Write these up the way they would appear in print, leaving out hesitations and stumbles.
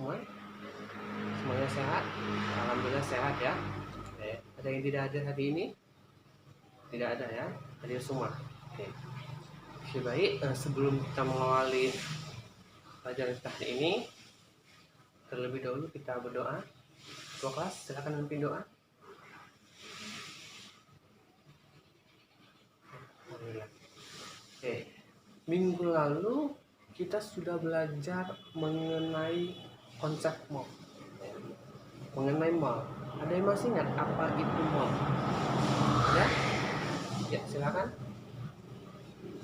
semua? Semuanya sehat? Alhamdulillah sehat ya. Oke. Ada yang tidak hadir hari ini? Tidak ada ya, hadir semua. Oke. Oke, baik, sebelum kita mengawali pelajaran kita hari ini, terlebih dahulu kita berdoa. Ketua kelas, silakan memimpin doa. Alhamdulillah. Oke. Minggu lalu kita sudah belajar mengenai konsep mall. Mengenai mall. Ada yang masih ingat apa itu mall? Ya? Ya, silakan.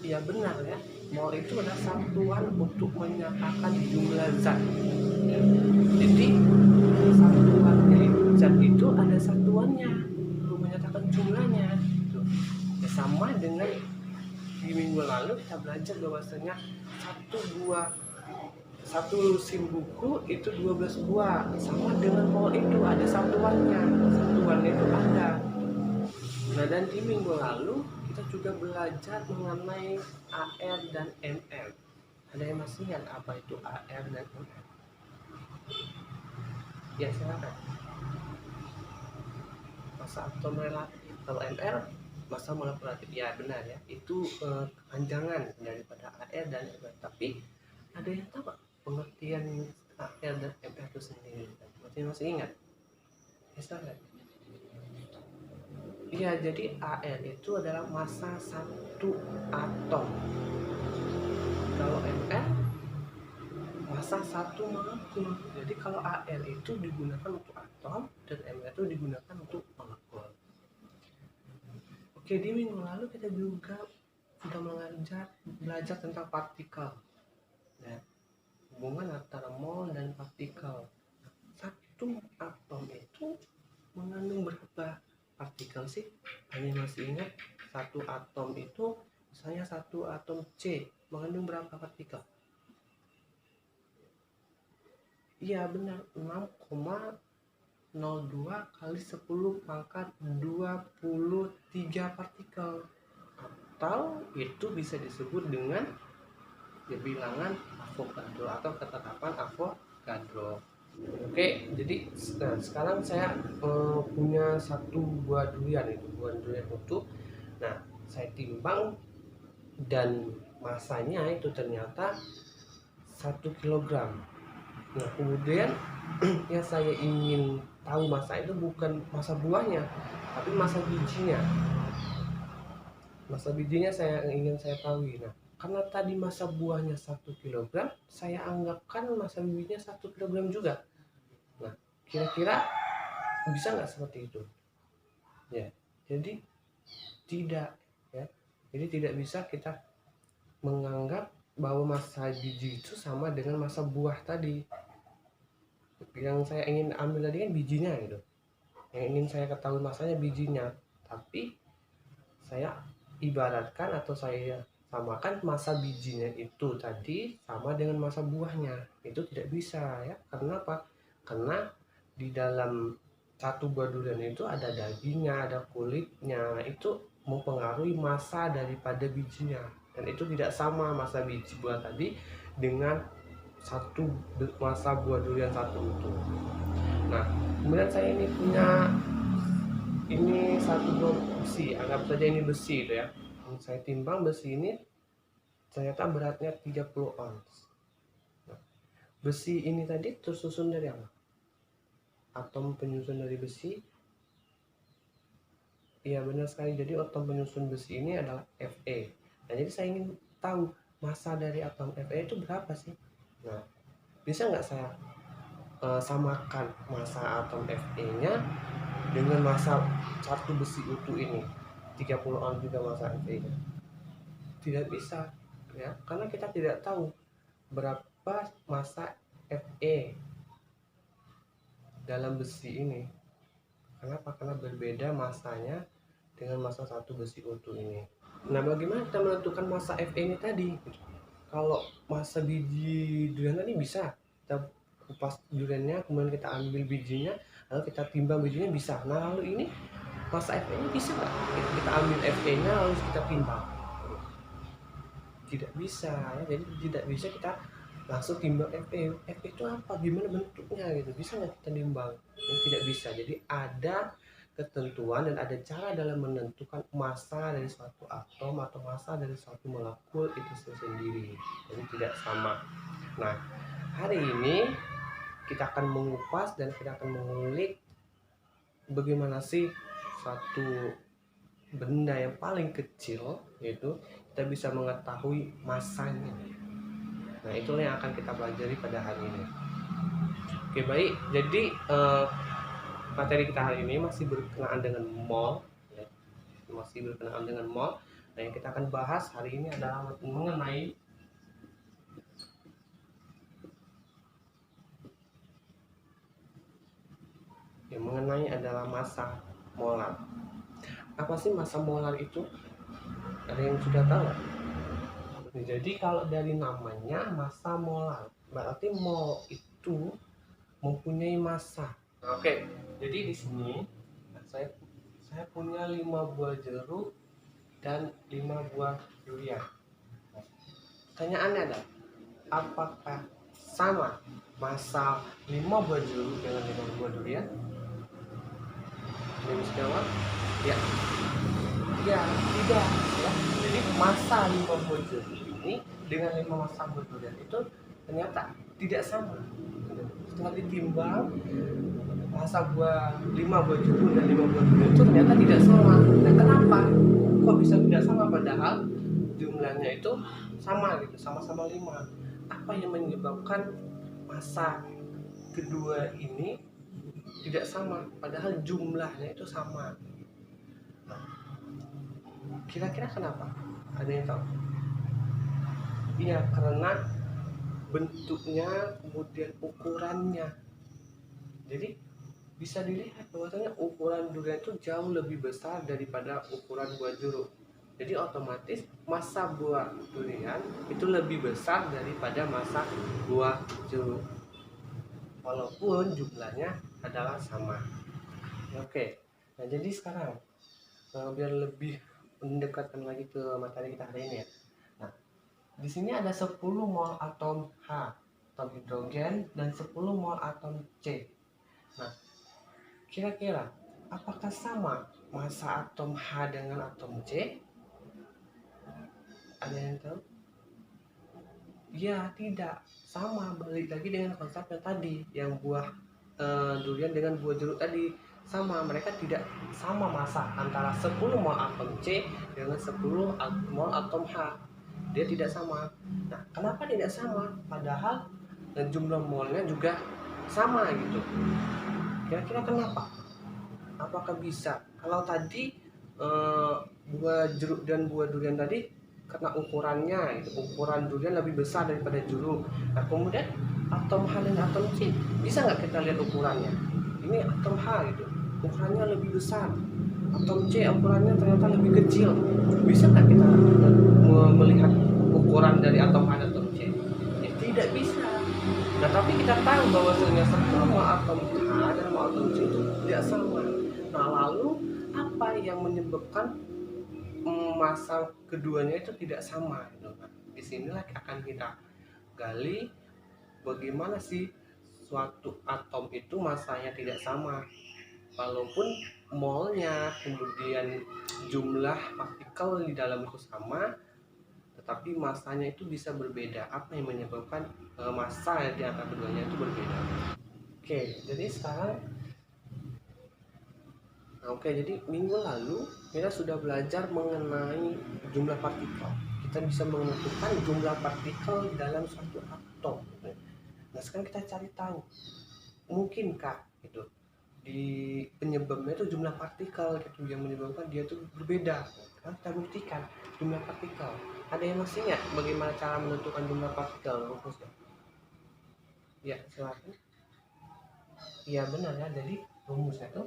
Ya benar ya. Mall itu adalah satuan untuk menyatakan jumlah zat. Ya. Jadi satuan zat itu ada satuannya untuk menyatakan jumlahnya. Ya, sama dengan di minggu lalu kita belajar bahwasanya satu lusin buku itu 12 buah, sama dengan mol itu ada satuannya itu ada. Nah, dan di minggu lalu kita juga belajar mengenai AR dan MR. Ada yang masih ingat apa itu AR dan MR? Ya, silakan. Masa atom relatif. Kalau MR masa molekulatif, ya benar ya, itu kepanjangan daripada AR dan MR. Tapi ada yang tahu Pak pengertian AR dan MR itu sendiri? Masih ingat? Bisa nggak? Iya, jadi AR itu adalah massa satu atom. Kalau MR massa satu molekul. Jadi kalau AR itu digunakan untuk atom dan MR itu digunakan untuk molekul. Oke, di minggu lalu kita juga sudah belajar tentang partikel. Ya, hubungan antara mol dan partikel. Satu atom itu mengandung berapa partikel sih? Hanya masih ingat satu atom itu, misalnya satu atom C mengandung berapa partikel? Iya benar, 6,02 kali 10 pangkat 23 partikel, atau itu bisa disebut dengan bilangan Avogadro atau ketetapan Avogadro. Oke, jadi sekarang saya punya satu buah durian utuh. Nah, saya timbang dan masanya itu ternyata 1 kilogram. Nah, kemudian yang saya ingin tahu masa itu bukan masa buahnya, tapi masa bijinya. Masa bijinya ingin saya tahu. Nah, karena tadi masa buahnya 1 kilogram, saya anggapkan masa bijinya 1 kilogram juga. Nah, kira-kira bisa nggak seperti itu? Ya, jadi tidak ya. Jadi tidak bisa kita menganggap bahwa masa biji itu sama dengan masa buah tadi. Yang saya ingin ambil tadi kan bijinya gitu. Yang ingin saya ketahui masanya bijinya, tapi saya ibaratkan atau saya samakan masa bijinya itu tadi sama dengan masa buahnya. Itu tidak bisa ya. Karena apa? Karena di dalam satu buah durian itu ada dagingnya, ada kulitnya. Itu mempengaruhi masa daripada bijinya, dan itu tidak sama masa biji buah tadi dengan satu masa buah durian satu itu. Nah, kemudian saya ini punya satu buah besi, anggap saja ini besi itu ya. Saya timbang besi ini ternyata beratnya 30 ons. Nah, besi ini tadi tersusun dari apa? Atom penyusun dari besi. Iya benar sekali, jadi atom penyusun besi ini adalah Fe. Nah, jadi saya ingin tahu massa dari atom Fe itu berapa sih? Nah, bisa nggak saya samakan massa atom Fe-nya dengan massa satu besi utuh ini, 30 ons juga massa Fe-nya? Tidak bisa ya, karena kita tidak tahu berapa massa Fe dalam besi ini. Kenapa? Karena berbeda masanya dengan massa satu besi utuh ini. Nah, bagaimana kita menentukan massa Fe ini tadi? Kalau massa biji durian tadi bisa kita kupas duriannya, kemudian kita ambil bijinya, lalu kita timbang bijinya, bisa. Nah, lalu ini massa Fe nya bisa nggak kita ambil Fe nya lalu kita timbang? Tidak bisa ya. Jadi tidak bisa kita langsung timbang Fe. Fe itu apa, gimana bentuknya gitu, bisa nggak kita nimbang? Tidak bisa. Jadi ada ketentuan dan ada cara dalam menentukan massa dari suatu atom atau massa dari suatu molekul itu sendiri, jadi tidak sama. Nah, hari ini kita akan mengupas dan kita akan mengulik bagaimana sih suatu benda yang paling kecil, yaitu kita bisa mengetahui massanya. Nah, itulah yang akan kita pelajari pada hari ini. Oke, baik. Jadi materi kita hari ini masih berkenaan dengan mol, ya. Masih berkenaan dengan mol. Nah, yang kita akan bahas hari ini adalah mengenai adalah massa molar. Apa sih massa molar itu? Ada yang sudah tahu? Jadi kalau dari namanya massa molar, berarti mol itu mempunyai massa. Oke, jadi di sini saya punya 5 buah jeruk dan 5 buah durian. Pertanyaannya adalah, apakah sama massa 5 buah jeruk dengan 5 buah durian? Ada bisa jawab? Ya. Ya, tidak. Ya. Jadi massa 5 buah jeruk ini dengan 5 massa buah durian itu ternyata tidak sama. Setelah ditimbang, massa 5 buah jeruk dan 5 buah durian itu ternyata tidak sama. Nah, kenapa? Kok bisa tidak sama padahal jumlahnya itu sama gitu, sama-sama 5. Apa yang menyebabkan massa kedua ini tidak sama padahal jumlahnya itu sama? Kira-kira kenapa? Ada yang tahu? Iya, karena bentuknya, kemudian ukurannya. Jadi bisa dilihat bahwasanya ukuran durian itu jauh lebih besar daripada ukuran buah jeruk. Jadi otomatis massa buah durian itu lebih besar daripada massa buah jeruk, walaupun jumlahnya adalah sama. Oke, nah jadi sekarang biar lebih mendekatkan lagi ke materi kita hari ini ya. Nah, di sini ada 10 mol atom H, atom hidrogen, dan 10 mol atom C. Nah, kira-kira apakah sama massa atom H dengan atom C? Ada yang tahu? Ya, tidak sama. Balik lagi dengan konsep yang tadi, yang buah durian dengan buah jeruk tadi sama, mereka tidak sama massa antara 10 mol atom C dengan 10 mol atom H. Dia tidak sama. Nah, kenapa tidak sama? Padahal jumlah molnya juga sama gitu. Kira-kira kenapa? Apakah bisa? Kalau tadi buah jeruk dan buah durian tadi karena ukurannya, gitu, ukuran durian lebih besar daripada jeruk. Nah, kemudian atom H dan atom C, bisa nggak kita lihat ukurannya? Ini atom H gitu, ukurannya lebih besar. Atom C ukurannya ternyata lebih kecil. Bisa nggak kita melihat ukuran dari atom H dan atom C? Ya, tidak bisa. Nah, tapi kita tahu bahwasanya semua atom H dan atom C itu tidak sama. Nah, lalu apa yang menyebabkan massa keduanya itu tidak sama? Disinilah akan kita gali bagaimana sih suatu atom itu massanya tidak sama, walaupun molnya kemudian jumlah partikel di dalam itu sama, tetapi massanya itu bisa berbeda. Apa yang menyebabkan massa di antara keduanya itu berbeda? Jadi sekarang jadi minggu lalu kita sudah belajar mengenai jumlah partikel. Kita bisa menentukan jumlah partikel dalam suatu atom. Nah, sekarang kita cari tahu, mungkinkah itu di penyebabnya itu jumlah partikel gitu yang menyebabkan dia itu berbeda. Nah, kita buktikan jumlah partikel. Ada yang masih ingat bagaimana cara menentukan jumlah partikel rumusnya? Ya, silakan. Iya, benar ya. Jadi rumusnya itu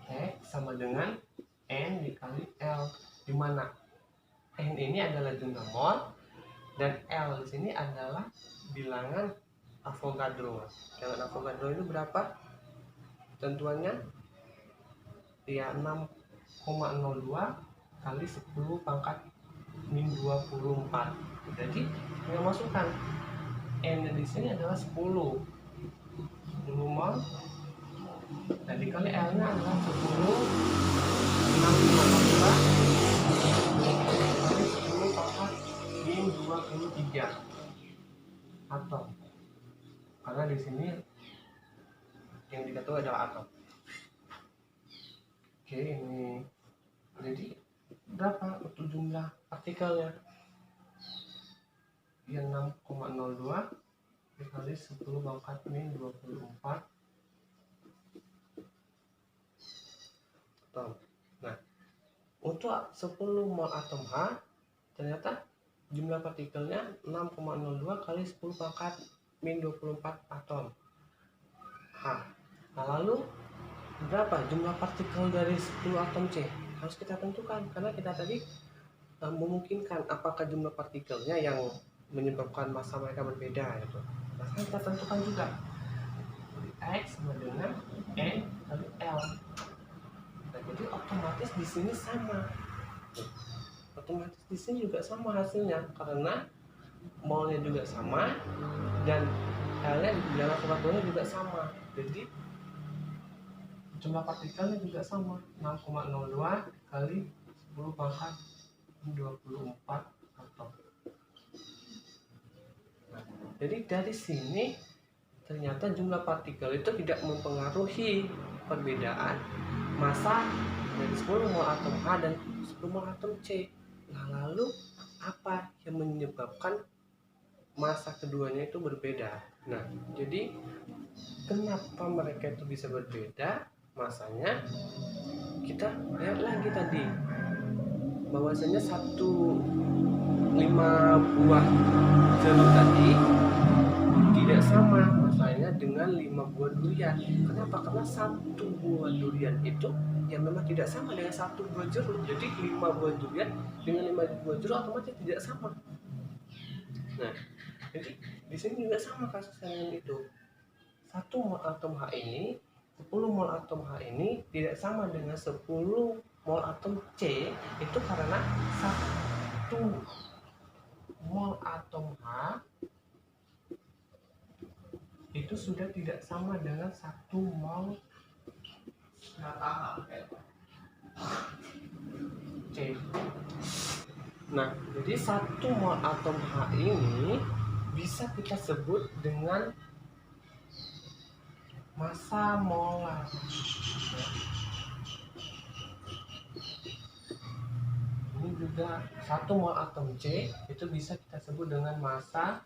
X sama dengan N dikali L, di mana N ini adalah jumlah mol dan L di sini adalah bilangan Avogadro. Bilangan Avogadro itu berapa? Tentuannya ya 6,02 kali 10 pangkat min 24. Jadi kita masukkan N di sini adalah 10 mol, dan dikali L nya adalah 10 6,2 kali 10 pangkat min 23 atom, karena di sini yang diketahui adalah atom. Oke, ini jadi berapa untuk jumlah partikelnya? Ya 6,02 dikali 10 pangkat min 24 atom. Nah, untuk 10 mol atom H ternyata jumlah partikelnya 6,02 kali 10 pangkat min 24 atom H. Nah, lalu berapa jumlah partikel dari 10 atom C? Harus kita tentukan, karena kita tadi memungkinkan apakah jumlah partikelnya yang menyebabkan massa mereka berbeda gitu. Nah, kita tentukan juga X sama dengan N kali L. Nah, jadi otomatis di sini sama. Otomatis di sini juga sama hasilnya, karena molnya juga sama dan L-nya di dalam formulanya juga sama. Jadi jumlah partikelnya juga sama, 6,02 kali 10 pangkat 24 atom. Nah, jadi dari sini ternyata jumlah partikel itu tidak mempengaruhi perbedaan massa dari 10 mol atom H dan 10 mol atom C. Nah, lalu apa yang menyebabkan massa keduanya itu berbeda? Nah, jadi kenapa mereka itu bisa berbeda masanya? Kita lihat lagi tadi bahwasanya 5 buah jeruk tadi tidak sama masanya dengan 5 buah durian. Kenapa? Karena 1 buah durian itu yang memang tidak sama dengan 1 buah jeruk. Jadi 5 buah durian dengan 5 buah jeruk otomatis tidak sama. Nah, jadi di sini juga sama kasusnya dengan itu. 1 mol atom H ini, 10 mol atom H ini tidak sama dengan 10 mol atom C. Itu karena 1 mol atom H itu sudah tidak sama dengan 1 mol C. Nah, jadi 1 mol atom H ini bisa kita sebut dengan massa molar. Ini juga 1 mol atom C itu bisa kita sebut dengan massa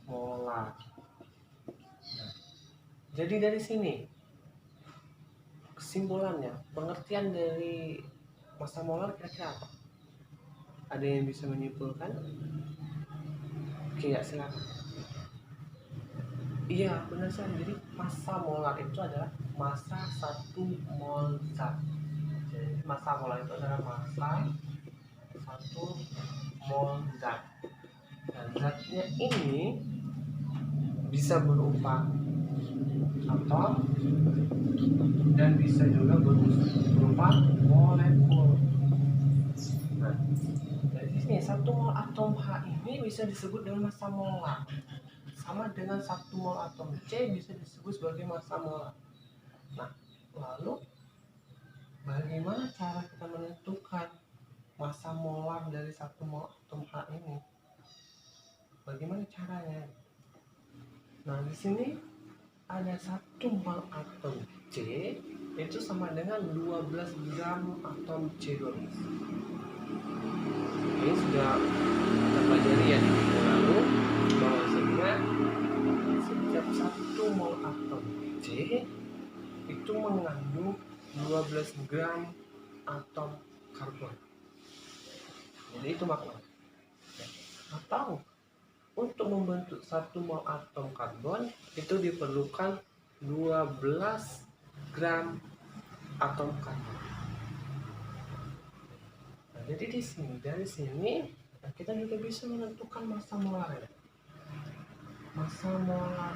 molar. Nah, jadi dari sini kesimpulannya, pengertian dari massa molar kira-kira apa? Ada yang bisa menyimpulkan? Oke, ya silakan. Iya, benar sekali. Jadi massa molar itu adalah massa 1 mol zat. Jadi massa molar itu adalah massa 1 mol zat. Dan zatnya ini bisa berupa atom dan bisa juga berupa molekul. Nah, dari sini 1 mol atom H ini bisa disebut dengan massa molar. Sama dengan 1 mol atom C bisa disebut sebagai massa molar. Nah, lalu bagaimana cara kita menentukan massa molar dari 1 mol atom H ini? Bagaimana caranya? Nah, di sini ada 1 mol atom C itu sama dengan 12 gram atom C12. Ini sudah kita pelajari ya di minggu lalu, bahwasanya setiap 1 mol atom C itu mengandung 12 gram atom karbon. Jadi itu makna. Atau untuk membentuk 1 mol atom karbon itu diperlukan 12 gram atom karbon. Nah, jadi dari sini kita juga bisa menentukan massa molarnya. Massa molar.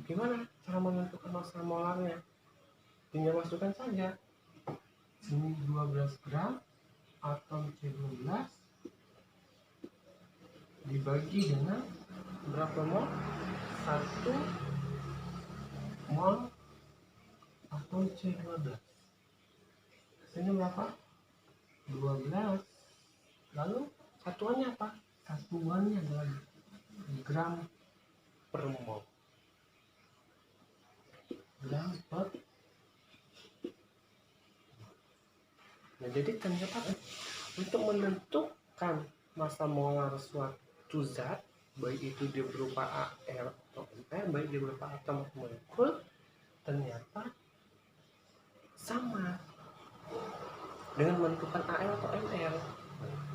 Gimana cara menentukan massa molarnya? Tinggal masukkan saja sini 12 gram, atom C12 dibagi dengan berapa mol? 1 mol atom C12. Sini berapa? 12. Lalu satuannya apa? Satuannya adalah gram per mol. Gram per. Nah, jadi ternyata untuk menentukan massa molar suatu zat, baik itu dia berupa AR atau MR, baik dia berupa atom atau molekul, ternyata sama dengan menentukan AR atau MR.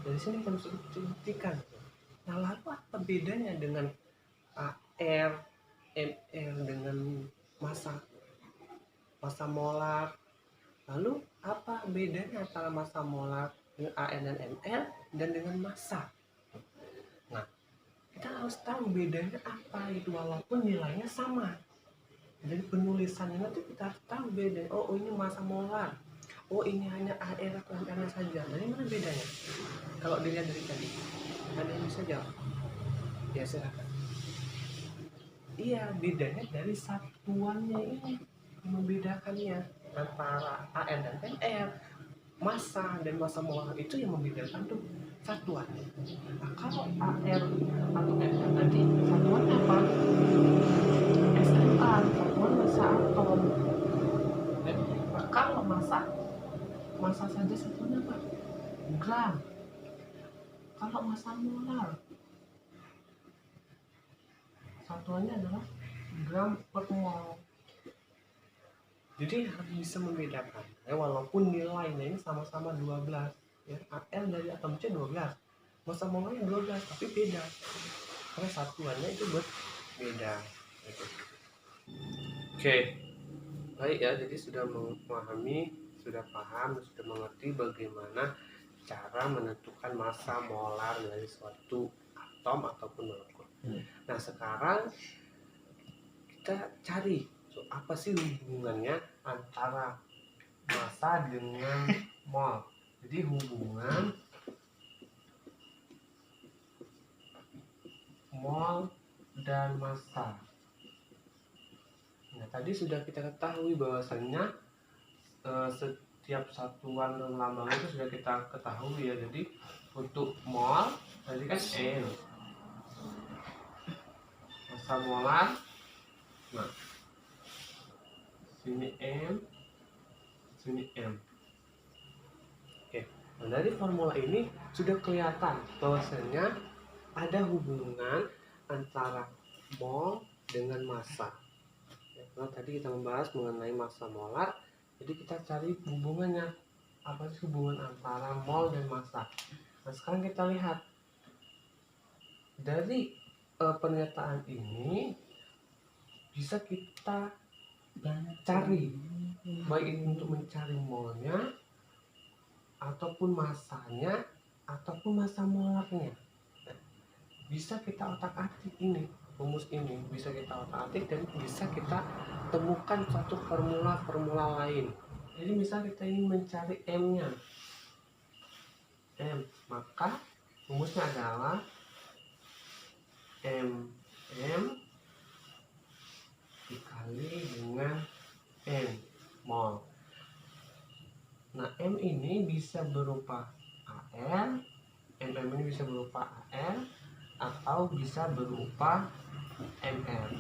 Dari sini kita bisa buktikan. Nah, lalu apa bedanya dengan AR, MR dengan massa molar? Lalu apa bedanya antara massa molar dengan AR dan MR dan dengan massa? Nah, kita harus tahu bedanya apa itu walaupun nilainya sama. Jadi penulisannya nanti kita harus tahu bedanya. Oh, ini massa molar. Oh, ini hanya AR atau MR saja. Dari mana bedanya? Kalau dilihat dari tadi, ada yang bisa jawab? Ya, silakan. Iya, bedanya dari satuannya ini membedakannya antara AR dan MR. Massa dan massa molar itu yang membedakan tuh satuannya. Nah, kalau AR atau MR tadi satuannya apa? SMA, satuan massa atom. Nah, kalau massa saja satuannya apa? Gram. Kalau massa molar satuannya adalah gram per mol. Jadi harus bisa membedakan ya, walaupun nilainya ini sama-sama 12 ya, AL dari atom C 12, massa molarnya 12, tapi beda karena satuannya itu berbeda gitu. Oke, baik ya, jadi sudah memahami, sudah paham, sudah mengerti bagaimana cara menentukan massa molar dari suatu atom ataupun molekul. Nah, sekarang kita cari apa sih hubungannya antara massa dengan mol. Jadi hubungan mol dan massa. Nah, tadi sudah kita ketahui bahwasannya setiap satuan lambang itu sudah kita ketahui ya. Jadi untuk mol tadi kan M, massa molar, nah sini M, sini M. Oke, nah dari formula ini sudah kelihatan bahwasanya ada hubungan antara mol dengan massa. Ya, nah, tadi kita membahas mengenai massa molar, jadi kita cari hubungannya. Apa sih hubungan antara mol dan massa? Nah, sekarang kita lihat dari pernyataan ini bisa kita cari baik itu untuk mencari molnya ataupun massanya ataupun massa molarnya. Bisa kita otak-atik ini, rumus ini bisa kita otak-atik dan bisa kita temukan suatu formula lain. Jadi misal kita ingin mencari M-nya, maka rumusnya adalah M dikali dengan N mol. Nah, M ini bisa berupa AL, ini bisa berupa AL atau bisa berupa MR.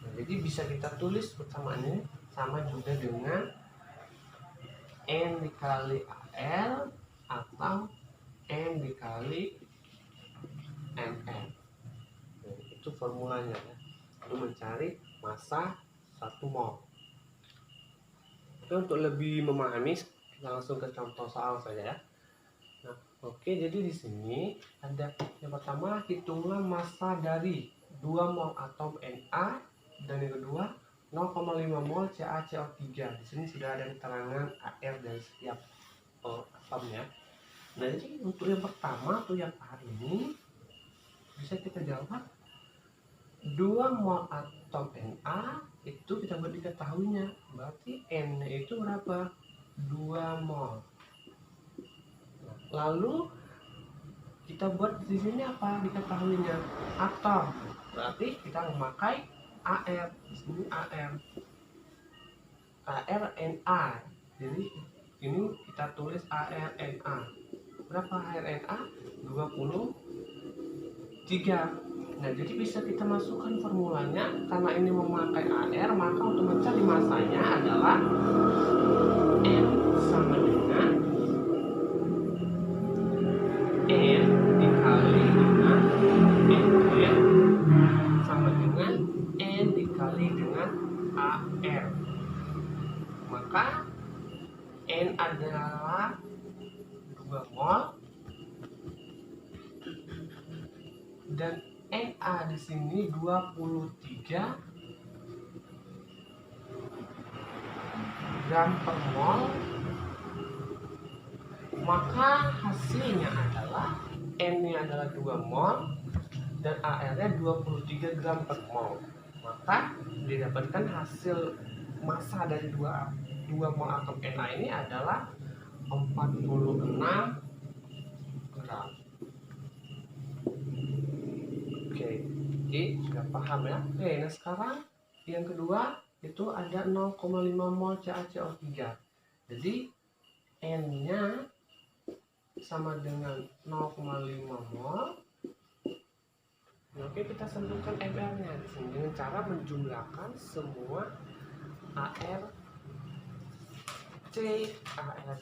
Nah, jadi bisa kita tulis persamaannya sama juga dengan N dikali AL atau N dikali MR. Nah, itu formulanya ya, untuk mencari massa 1 mol. Oke, untuk lebih memahami kita langsung ke contoh soal saja ya. Nah, oke, jadi di sini ada yang pertama, hitunglah massa dari 2 mol atom Na dan yang kedua 0,5 mol CaCO3. Di sini sudah ada keterangan AR dari setiap atomnya. Nah, jadi untuk yang pertama atau yang A ini bisa kita jawab 2 mol atom Na itu kita buat diketahuinya, berarti N itu berapa? 2 mol. Nah, Lalu kita buat di sini apa diketahuinya? Atom. Berarti kita memakai AR. Di sini AR. ARNA. Jadi ini kita tulis ARNA. Berapa ARNA? 23. Nah, jadi bisa kita masukkan formulanya. Karena ini memakai AR, maka untuk mencari masanya adalah N sama dengan N dikali dengan NN sama dengan N dikali dengan AR. Maka N adalah 2 mol dan Na di sini 23 gram per mol. Maka hasilnya adalah N-nya adalah 2 mol dan AR-nya 23 gram per mol. Maka didapatkan hasil massa dari 2 mol atom Na ini adalah 46 gram. Oke, jadi sudah paham ya. Oke, nah sekarang yang kedua itu ada 0,5 mol CaCO3. Jadi N-nya sama dengan 0,5 mol. Oke, kita tentukan MR-nya di sini dengan cara menjumlahkan semua AR C, AR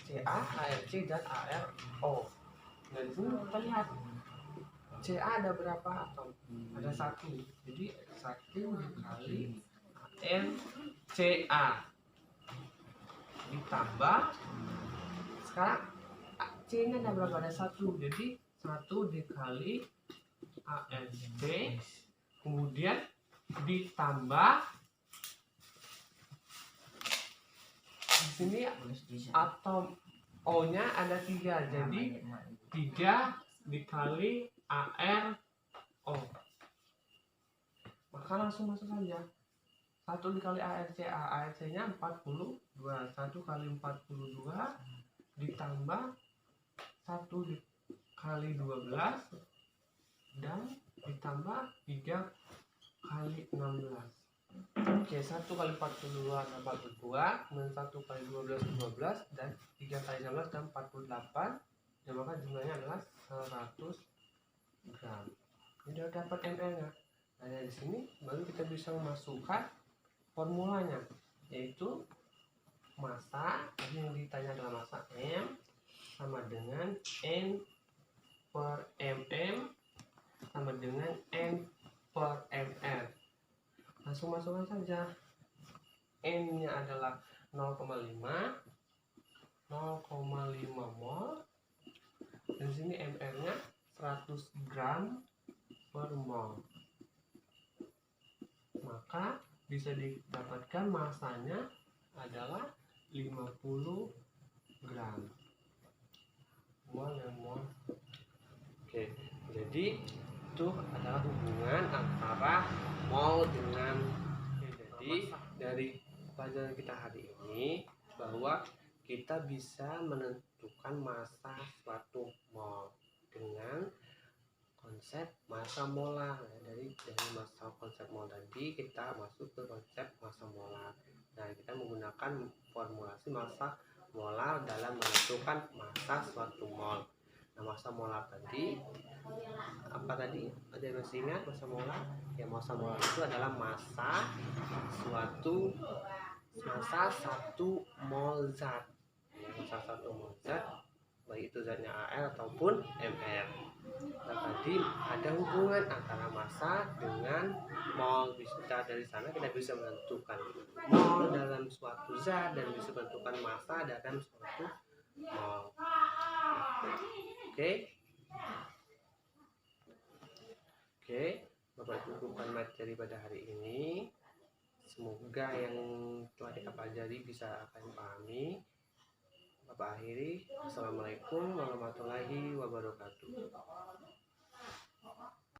CA, ARC dan ARO. Nah, di sini kita lihat CA ada berapa atom? Ada 1. Jadi 1 dikali NCA ditambah, sekarang C-nya ada berapa? Ada 1. Jadi 1 dikali ANC, kemudian ditambah di sini atom O-nya ada 3. Jadi 3 dikali ARO. Maka langsung masuk saja. 1 dikali ARCA, ARC-nya 42. 1 kali 42 ditambah 1 dikali 12 dan ditambah 3 kali 16. Oke, 1 kali 42 adalah 42, kemudian 1 kali 12 12 dan 3 kali 16 dan 48. Dan maka jumlahnya adalah 100 gram. Ini sudah dapat ml-nya. Nah, dari sini baru kita bisa memasukkan formulanya, yaitu massa, yang ditanya adalah massa M sama dengan N per mm sama dengan N per ml. Langsung masukkan saja. N-nya adalah 0,5 mol dan sini ml-nya 100 gram per mol. Maka bisa didapatkan masanya adalah 50 gram. Mol dan mol. Oke, jadi itu adalah hubungan antara mol dengan. Jadi dari pelajaran kita hari ini bahwa kita bisa menentukan massa suatu mol dengan konsep massa molar. Dari massa konsep mol tadi kita masuk ke konsep massa molar. Nah, kita menggunakan formulasi massa molar dalam menentukan massa suatu mol. Nah, massa molar tadi apa tadi? Ada yang masih ingat massa molar? Ya, massa molar itu adalah massa satu mol zat. Ya, massa 1 mol zat, baik itu zatnya Al ataupun Mr. Nah, tadi ada hubungan antara massa dengan mol. Bisa dari sana kita bisa menentukan mol dalam suatu zat dan bisa menentukan massa dalam suatu mol. Oke, Bapak cukupkan materi pada hari ini. Semoga yang telah kita pelajari bisa akan pahami. Bapak akhiri. Assalamualaikum warahmatullahi wabarakatuh.